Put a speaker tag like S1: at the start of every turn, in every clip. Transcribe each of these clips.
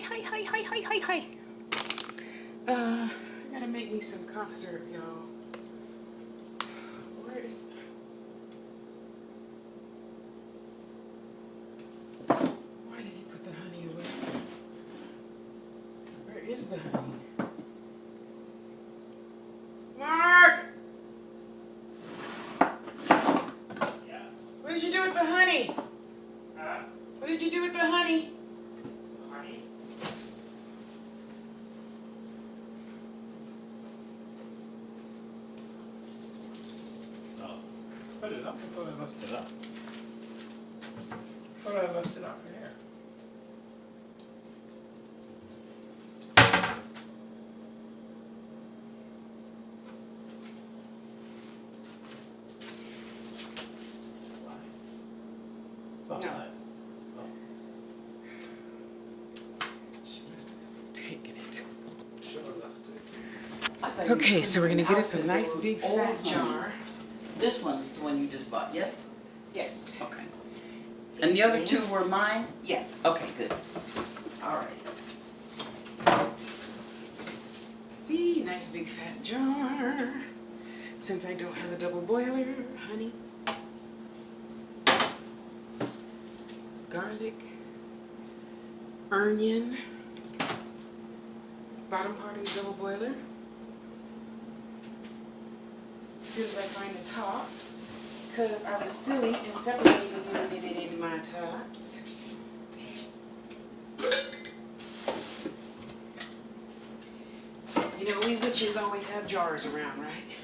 S1: Hi. I gotta make me some cough syrup, y'all. Where is... Why did he put the honey away? Where is the honey? Mark!
S2: Yeah.
S1: What did you do with the honey?
S2: Huh?
S1: What did you do with the honey?
S2: Honey? Oh. Put it up. I thought I left it up. I thought I left it up here. It's alive. It's not
S1: No.
S2: alive. Oh.
S1: She must have taken it.
S2: Should have left it.
S1: Okay, so we're gonna get us a nice big fat jar.
S3: This one's the one you just bought, yes?
S1: Yes.
S3: Okay. And the other two were mine?
S1: Yeah.
S3: Okay, good. All right.
S1: See, nice big fat jar. Since I don't have a double boiler, honey, garlic, onion, bottom part of the double boiler. As soon as I find the top, because I was silly and separated it in my tops. You know, we witches always have jars around, right?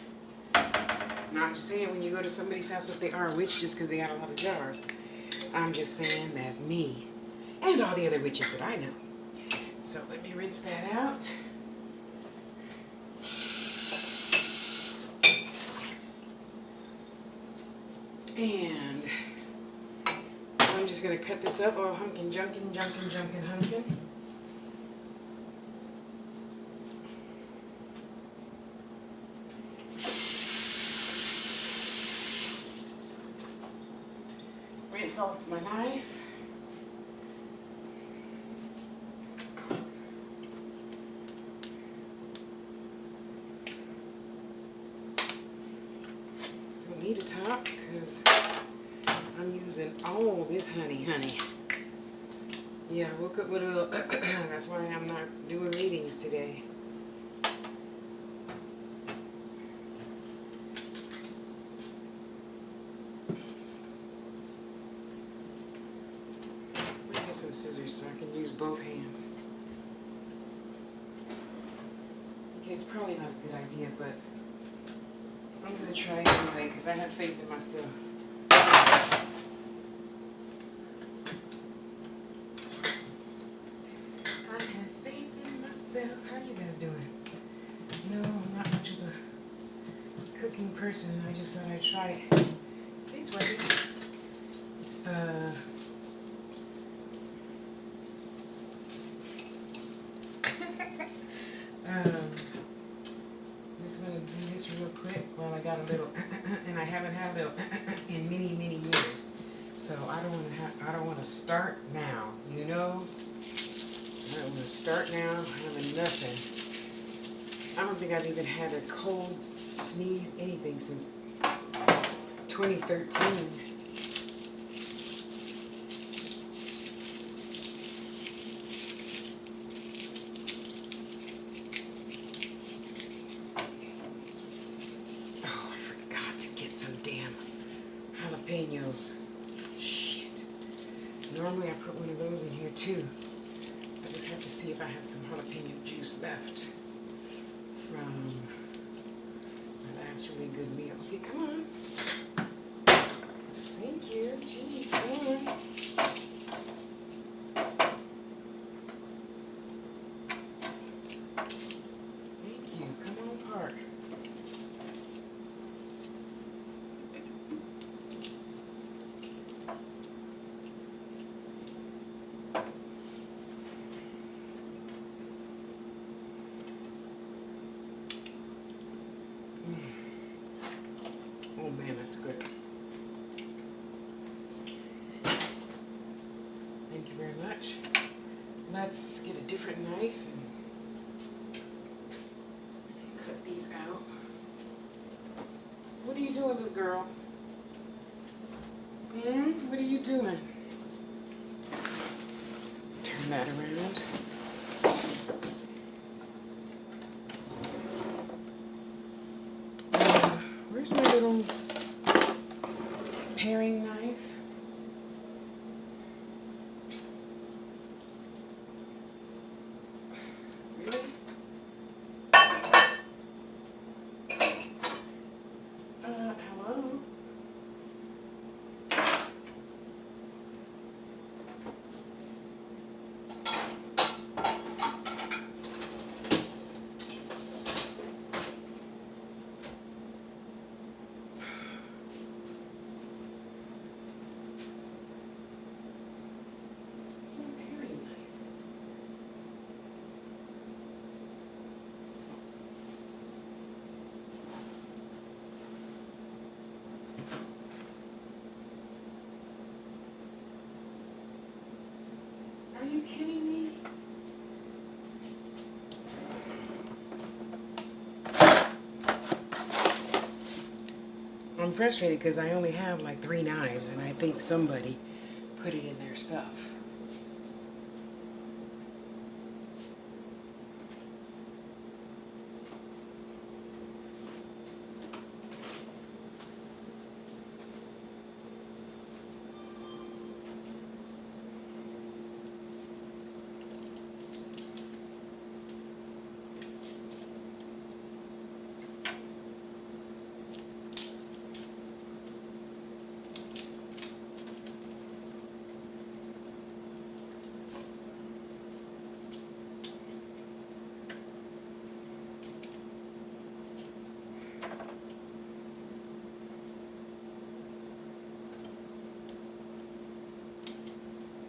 S1: Not just saying when you go to somebody's house that they are a witch just because they got a lot of jars. I'm just saying that's me and all the other witches that I know. So let me rinse that out. And I'm just going to cut this up all hunkin' junkin'. Rinse off my knife. Don't need a top because I'm using all this honey. Yeah, I woke up with a little, that's why I'm not doing readings today. Let me get some scissors so I can use both hands. Okay, it's probably not a good idea, but I'm going to try it anyway because I have faith in myself. How you guys doing? No, I'm not much of a cooking person. I just thought I'd try it. See, it's working. Just gonna do this real quick while I got a little, and I haven't had a little in many years. So I don't want to start now. You know. I'm going to start now having nothing. I don't think I've even had a cold sneeze, anything since 2013. Oh, I forgot to get some damn jalapenos. Shit. Normally I put one of those in here too. I just have to see if I have some jalapeno juice left from my last really good meal. Okay, come on. Thank you. Jeez, come on. Thank you. Come on, Park. Oh different knife and cut these out. What are you doing, little girl? What are you doing? Let's turn that around. Where's my little paring knife? Really? Hello? Paring knife. Are you kidding me? I'm frustrated because I only have like 3 knives and I think somebody put it in their stuff.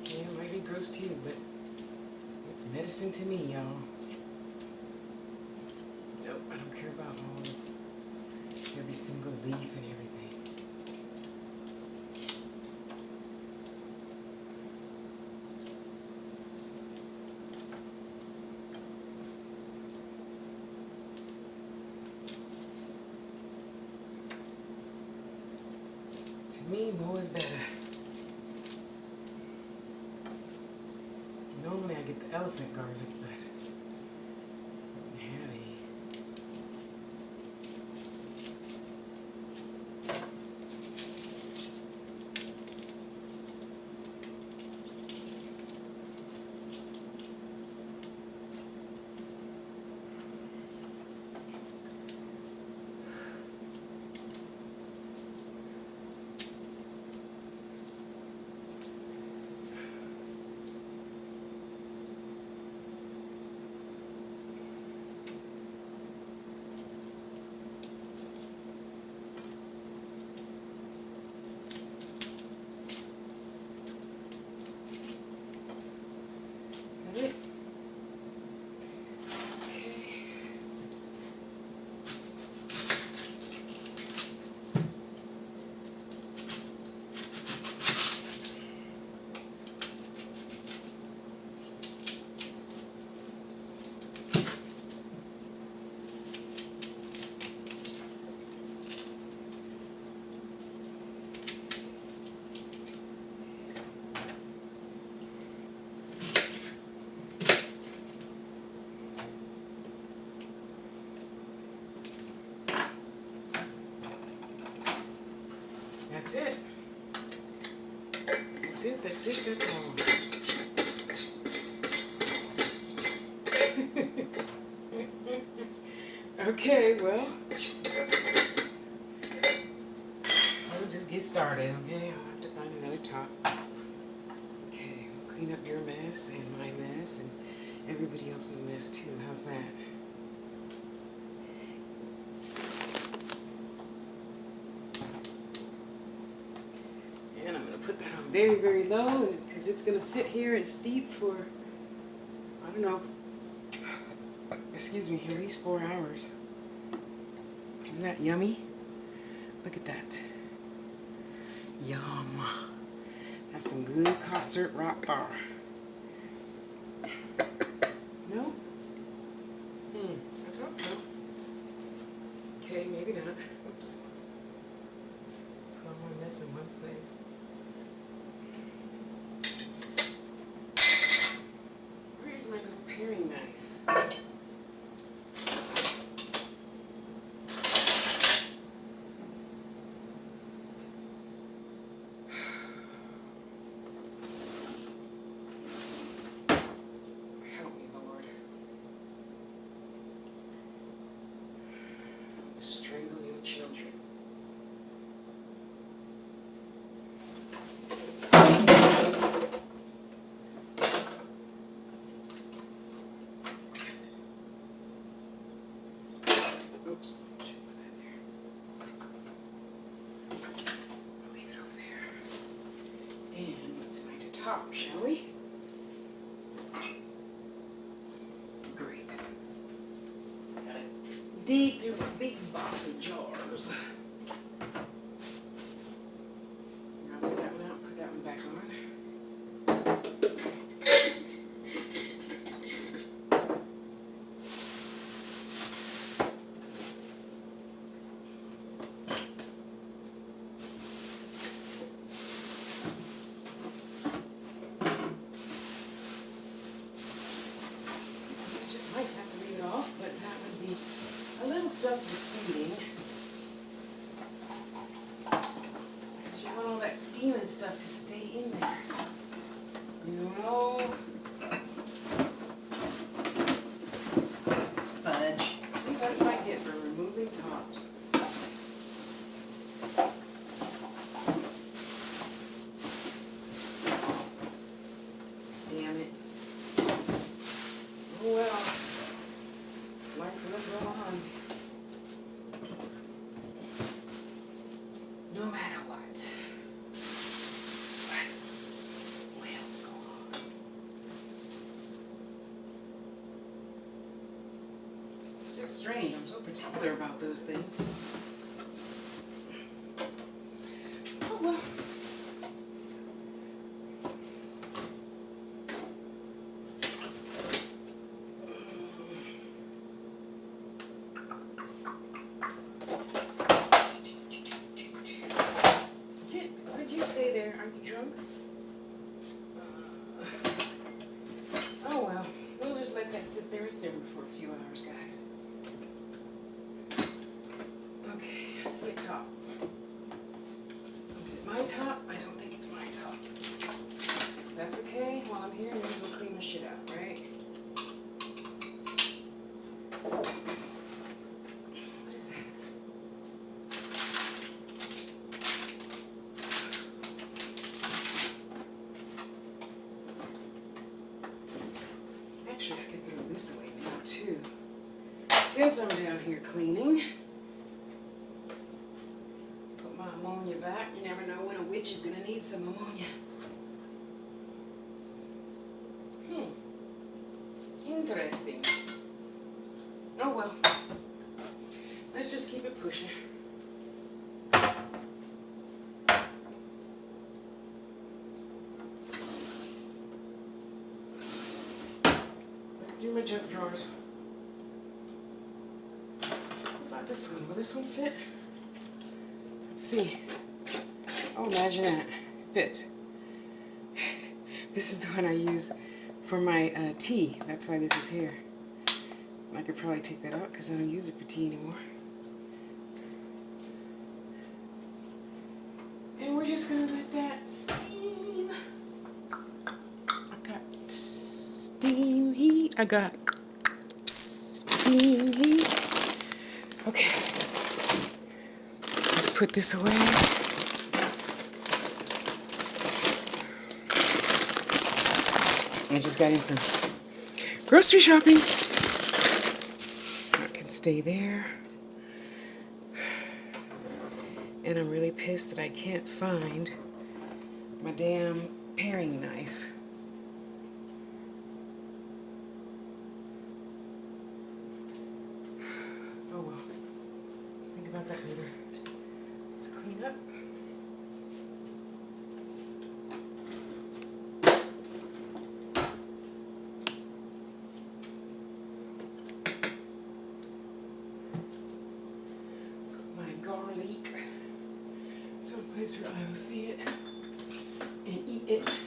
S1: Yeah, it might be gross to you, but it's medicine to me, y'all. Nope, I don't care about all every single leaf and everything. To me, more is better. Normally I get the elephant garlic, but I don't have any. Is that it? That's it. That's it, that's it, that's all. Okay, well, I'll just get started, okay? I'll have to find another top. Okay, we'll clean up your mess and my mess and everybody else's mess too. How's that? And I'm going to put that on very, very low because it's going to sit here and steep for, I don't know, excuse me, at least 4 hours. Isn't that yummy? Look at that. Yum. That's some good concert rock bar. No? I thought so. Okay, maybe not. Oops. Put all my mess in one place. Where's my little paring knife? Help me, Lord. Strangle your children. Oops, should put that there. I'll leave it over there. And let's find a top, shall we? Great. Gotta dig through a big box of jars. I'll put that one out, put that one back on. I just might have to leave it off, but that would be a little self-defeating. Because you want all that steam and stuff to stay in there. You know?
S3: Fudge.
S1: See, that's what I get for removing tops. Damn it. Oh well. Life will go on. No matter what. Life will go on. It's just strange. I'm so particular about those things. Oh well. Could you stay there? Are you drunk? Oh well. We'll just let that sit there and simmer for a few hours, guys. Okay, I see a top. Is it my top? I don't think it's my top. That's okay. While I'm here, I may as well clean the shit out, right? What is that? Actually, I could throw this away now, too. Since I'm down here cleaning, put my ammonia back. You never know when a witch is going to need some ammonia. Interesting. Oh well. Let's just keep it pushing. Do my junk drawers. What about this one? Will this one fit? Let's see. Oh, imagine that. It fits. This is the one I use for my tea. That's why this is here. I could probably take that out because I don't use it for tea anymore. And we're just going to let that steam. I got steam heat. I got steam heat. Okay. Let's put this away. I just got in from grocery shopping. That can stay there. And I'm really pissed that I can't find my damn paring knife. Oh well. Think about that later. Let's clean up. someplace where I will see it and eat it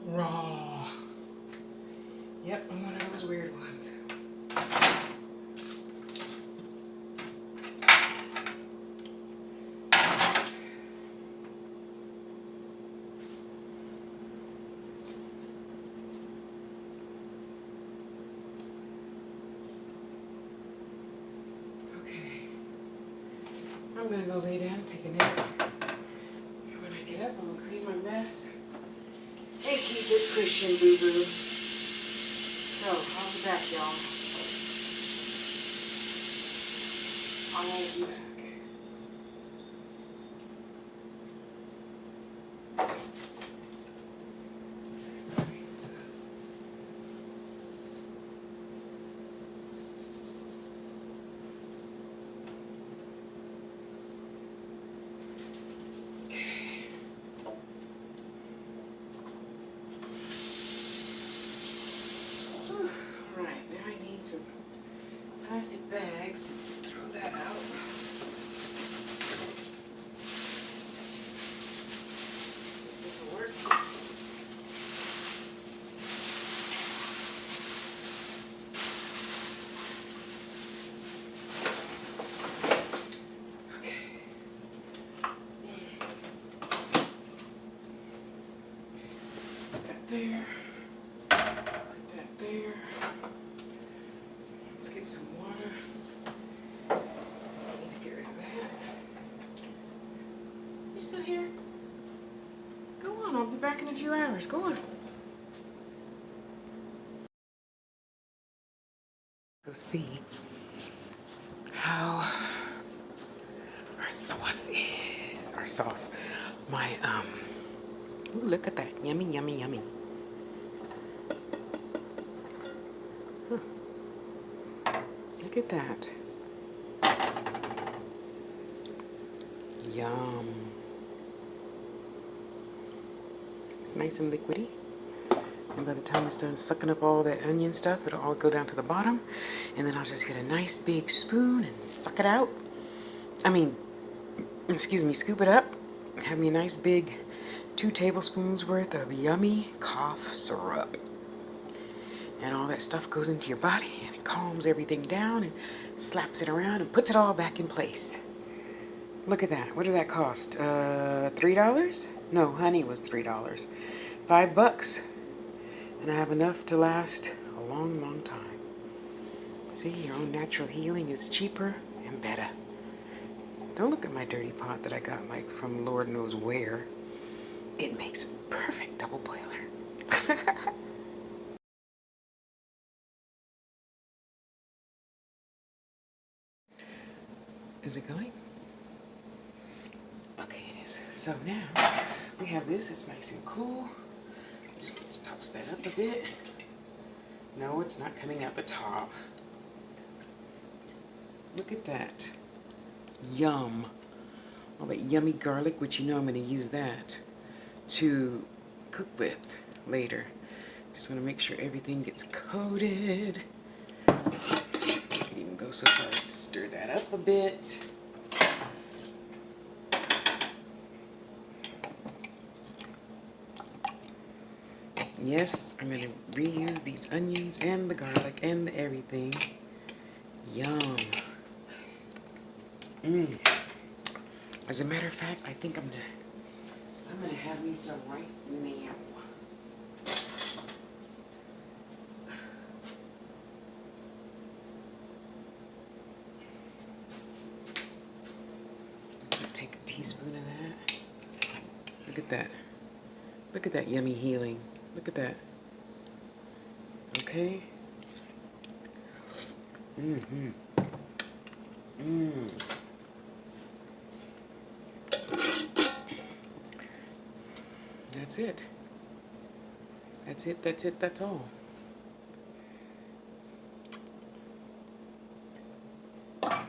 S1: raw. Yep, I'm one of those weird ones. Okay, I'm gonna go lay down and take a nap. And when I get up, I'm gonna clean my mess and keep it pushing, boo-boo. So, I'll be back, y'all. I'll be back. Alright, now I need some plastic bags to throw that out. This will work. Put that there. Put that there. Let's get some water. I need to get rid of that. You still here? Go on, I'll be back in a few hours. Go on. Go see how our sauce is. Our sauce. My, ooh, look at that. Yummy, yummy, yummy. Look at that. Yum. It's nice and liquidy. And by the time it's done sucking up all that onion stuff, it'll all go down to the bottom. And then I'll just get a nice big spoon and suck it out. I mean, excuse me, scoop it up. Have me a nice big 2 tablespoons worth of yummy cough syrup. And all that stuff goes into your body and it calms everything down and slaps it around and puts it all back in place. Look at that. What did that cost? $3? No, honey was $3. $5. And I have enough to last a long, long time. See, your own natural healing is cheaper and better. Don't look at my dirty pot that I got like from Lord knows where. It makes a perfect double boiler. Is it going? Okay, it is. So now we have this. It's nice and cool. Just going to toss that up a bit. No, it's not coming out the top. Look at that. Yum. All that yummy garlic, which you know I'm going to use that to cook with later. Just going to make sure everything gets coated. I can even go so far as to stir that up a bit. Yes, I'm going to reuse these onions and the garlic and the everything. Yum. As a matter of fact, I think I'm gonna have me some right now. Just gonna take a teaspoon of that. Look at that. Look at that yummy healing. Look at that. Okay. That's it. That's it, that's it, that's all. I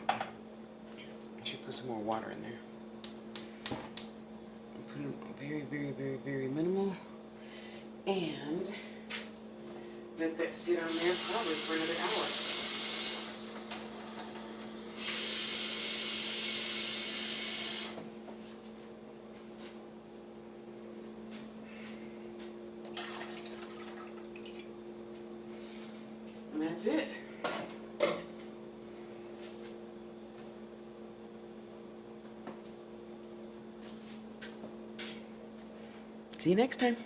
S1: should put some more water in there. Put it very, very, very, very minimal. And let that sit on there probably for another hour. And that's it. See you next time.